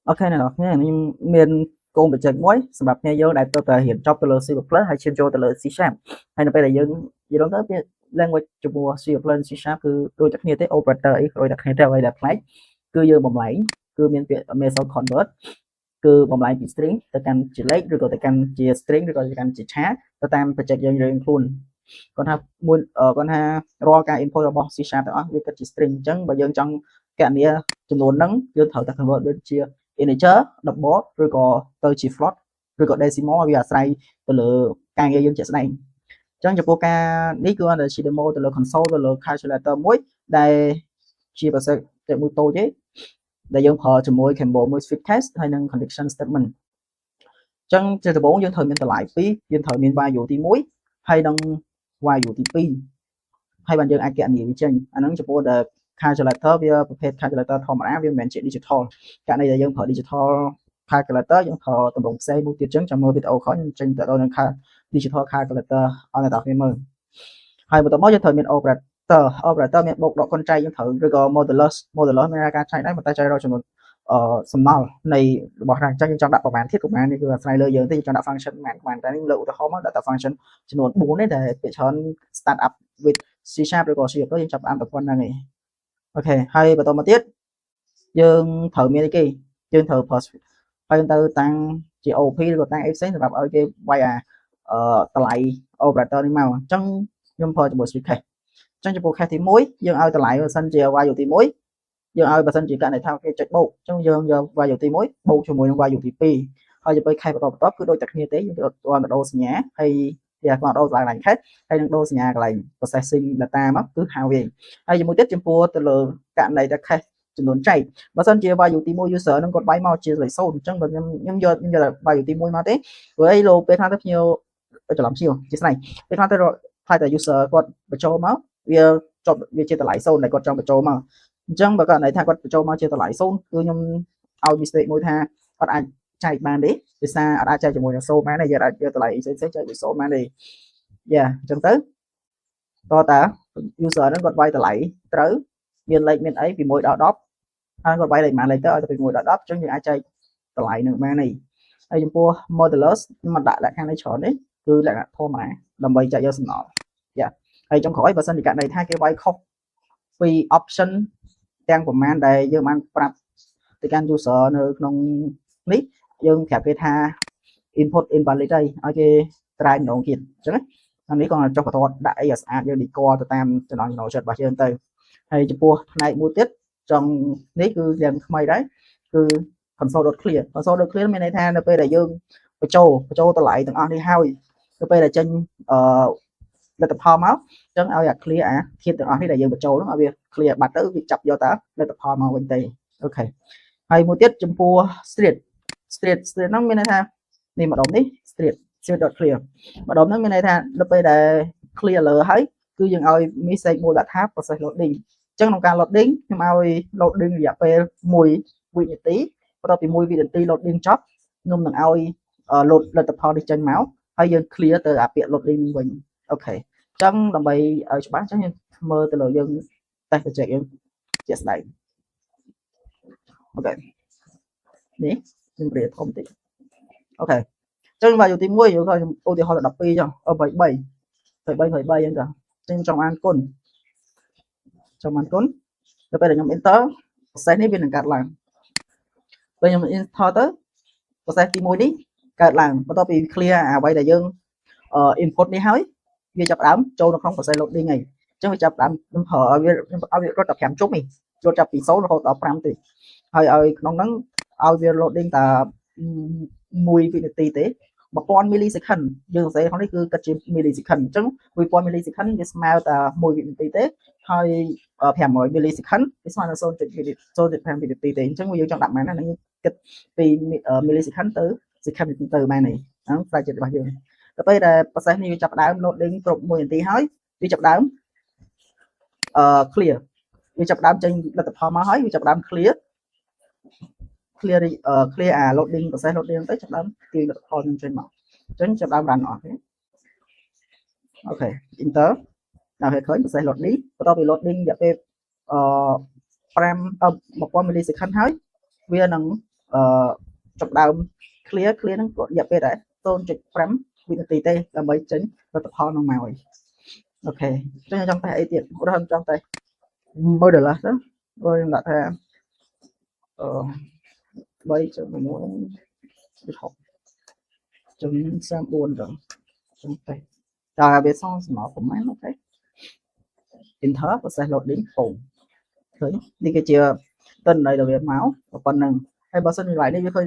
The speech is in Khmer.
ok này nó nhưng miền cùng bị chật muối sầm bập nghe vô đại tôi hiện trong từ C++ hay chuyên cho từ C sharp hay là bây giờ dương gì đó tới language chụp mua C++ C sharp cứ tôi chắc như thế operator ấy rồi đặt hay theo đây là flag cứ dương bồng lấy cứ miền việt miền sau convert cứ bồng lấy bị string tới căn chỉ lấy rồi tới căn chỉ string rồi tới căn chỉ chat tới tam bị chật dương riêng full còn ha muôn còn ha raw cái input របស់ C sharp ទាំងអស់វាគិតជា string អញ្ចឹងបើយើងចង់កណនីចំនួនហ្នឹងយើងត្រូវតែ convert វាជា integer double ឬក៏ទៅជា float ឬក៏ decimal វាអាស្រ័យទៅលើការងារយើងជាក់ស្ដែងអញ្ចឹងចំពោះការនេះគឺជា demo ទៅលើ console ទៅលើ calculator មួយដែលជាប្រសិទ្ធតែមួយតូចទេដែលយើងប្រើជាមួយ Campbell មួយ fit test ហើយនិង condition statement អញ្ចឹងជាដំបូងយើងត្រូវមានតម្លៃ2យើងត្រូវមាន value ទី1ហើយនិង value ទី2ហើយបានយើងអាចកណនីវាចេញអាហ្នឹងចំពោះ calculator វាប្រភេទ calculator ធម្មតាវាមិនមែនជា digital ករណីដែលយើងប្រើ digital calculator យើងប្រើតម្រងផ្សេងមួយទៀតចឹងចាំមើលវីដេអូក្រោយចេញទៅដល់នឹង digital calculator ឲ្យអ្នកនរគ្នាមើលហើយបន្តមកយើងត្រូវមាន operator មានបូកដកកូនចៃយើងត្រូវឬក៏ modulus មានការចែកដែរប៉ុន្តែចែករកចំនួនសំណល់នៃរបស់ហ្នឹងអញ្ចឹងយើងចង់ដាក់ប្រមាណទៀតប្រមាណនេះគឺអាស្រ័យលើយើងទេយើងចង់ដាក់ function ប្រមាណតែនេះលើកឧទាហរណ៍មកដាក់តែ function ចំនួន4ទេដែលពាក្យច្រើន start up with C sharp ឬក៏ C++ យើងចាប់បានតែប៉ុណ្្នឹងឯងអូខេហើយបន្តមកទៀតយើងត្រូវមានអីគេយើងត្រូវ post ហើយទៅតាំងជា OP ឬក៏តាំង F សម្រាប់ឲ្យគេវាយអាតម្លៃ operator នេះមកអញ្ចឹងខ្ញុំប្រើជាមួយ switch cache អញ្ចឹងចំពោះ cache ទី1យើងឲ្យតម្លៃបើសិនជា value ទី1យើងឲ្យបើសិនជាករណីថាគេចុចបូកអញ្ចឹងយើងយក value ទី1បូកជាមួយនឹង value ទី2ហើយទៅ cache បន្តគឺដូចតែគ្នាទេយើងគាត់តែដូរសញ្ញាហើយវាគាត់ដូរកន្លែង cache ហើយនឹងដូរសញ្ញាកន្លែង processing data មកគឺហៅវាហើយជាមួយទៀតចំពោះទៅលើករណីថា cache ចំនួនចែកបើសិនជា value ទី1 user នឹងគាត់បាយមកជាលេខ0អញ្ចឹងបើខ្ញុំយក value ទី1មកទេព្រោះអីលោកពេលខ្លះទៅភ្ញៀវច្រឡំជាស្នៃពេលខ្លះទៅខ្លាចតែ user គាត់បញ្ចូលមកវាចប់វាជាតម្លៃ0ដែលគាត់ចង់បញ្ចូលមកអញ្ចឹងបើករណីថាគាត់បញ្ចូលមកជាតម្លៃ0គឺខ្ញុំឲ្យ mistake មួយថាគាត់អាចចែកបានទេដោយសារអត់អាចចែកជាមួយនឹង0បានទេយើងអាចយកតម្លៃផ្សេងៗចែកជាមួយ0បានទេយ៉ាអញ្ចឹងទៅតើតា user ហ្នឹងគាត់វាយតម្លៃត្រូវមានលេខមានអីពី1ដល់10ហើយគាត់វាយលេខប៉ុន្មានលេខទៅឲ្យទៅពី1ដល់10អញ្ចឹងយើងអាចចែកតម្លៃនឹងបានទេហើយចំពោះ modulus មិនដាក់លក្ខខណ្ឌនេះច្រើនទេគឺលក្ខណៈធម្មតាដើម្បីចែកយកសំណល់យ៉ាហើយចុងក្រោយបើសិនជាករណីថាគេវាយខុសពី option ទាំងប្រមាណដែលយើងបានប្រាប់ទៅកាន់ user នៅក្នុងនេះយើងប្រាប់គេថា input invalid ហើយគេត្រាយម្ដងទៀតអញ្ចឹងអានេះគាត់ចុះបន្ទាត់ដាក់អីឲ្យស្អាតយើង decode ទៅតាមចំណង់ចំណូលចិត្តរបស់យើងទៅហើយចំពោះផ្នែកមួយទៀតចង់នេះគឺយ៉ាងថ្មីដែរគឺ console.clear មានន័យថានៅពេលដែលយើងបញ្ចូលតម្លៃទាំងអស់នេះហើយនៅពេលដែលចេញលទ្ធផលមកអញ្ចឹងឲ្យអា clear អាធាតុទាំងអស់នេះដែលយើងបញ្ចូលហ្នឹងឲ្យវា clear បាត់ទៅវាចាប់យកតាលទ្ធផលមកវិញទៅអូខេហើយមួយទៀតចំពោះ street ហ្នឹងមានន័យថានេះម្ដុំនេះ street.clear ម្ដុំហ្នឹងមានន័យថានៅពេលដែល clear លើហើយគឺយើងឲ្យ message មួយដាក់ថា process loading អញ្ចឹងក្នុងការ loading ខ្ញុំឲ្យ loading រយៈពេល1វិនាទីបន្ទាប់ពី1វិនាទី loading ចប់ខ្ញុំនឹងឲ្យ load លទ្ធផលនេះចេញមកហើយយើង clear ទៅអាពាក្យ loading នេះវិញអូខេអញ្ចឹងដើម្បីឲ្យច្បាស់អញ្ចឹងយើងមើលទៅលើយើង test project យើងជាក់ស្ដែងអូខេនេះខ្ញុំរៀបធំតិចអូខេអញ្ចឹង value ទី1យើងឲ្យឧទាហរណ៍12ចុះ23អញ្ចឹងចង់អានគុណដល់ពេលដែលខ្ញុំ enter process នេះវានឹងកើតឡើងពេលខ្ញុំ enter ទៅ process ទី1នេះកើតឡើងបន្ទាប់ពី clear អ្វីដែលយើងinput នេះហើយវាចាប់ផ្ដើមចូលនៅក្នុង process loading ហើយអញ្ចឹងវាចាប់ផ្ដើមខ្ញុំប្រើឲ្យវារត់តែ5ជុំនេះរត់ចាប់ពី0រហូតដល់5ទេហើយឲ្យក្នុងហ្នឹងឲ្យវា loading តែ1វិនាទីទេ1000 millisecond យើងសរសេរក្នុងនេះគឺគិតជា millisecond អញ្ចឹង1000 millisecond វាស្មើតែ1វិនាទីទេហើយ500 millisecond វាស្មើនឹង 0.5 វិនាទីទេអញ្ចឹងយើងចង់ដាក់បានណានឹងគិតពី millisecond ទៅ second ទៅបាននេះហ្នឹងផ្នែកចិត្តរបស់យើងដល់ពេលដែល process នេះវាចាប់ផ្ដើម loading គ្រប់1នាទីហើយវាចាប់ផ្ដើមclear វាចាប់ផ្ដើមចេញលទ្ធផលមកហើយវាចាប់ផ្ដើម clear អា loading process loading ទៅចាប់ដើមទាញលទ្ធផលនឹងចេញមកអញ្ចឹងចាប់ដើម run អស់ទេអូខេ enter ដល់ពេលឃើញ process loading បន្ទាប់ពី loading រយៈពេល1000 millisecond ហើយវានឹង ចាប់ដើម clear ហ្នឹងក៏រយៈពេលដែរ 0.5 វិនាទីទេដើម្បីចេញលទ្ធផលនោះមកហើយអូខេចឹងខ្ញុំចង់តែអីទៀតឧទាហរណ៍ចង់តែ$1ទៅបើខ្ញុំដាក់ថា3.6.6.34ទៅចឹងទៅដល់វាសងស្មើប្រហែលអូខេ enter process loading ពងឃើញនេះគឺជាទិន្នន័យដែលវាមកប៉ុណ្ណឹងហើយបើសិនជា slide នេះវាឃើញ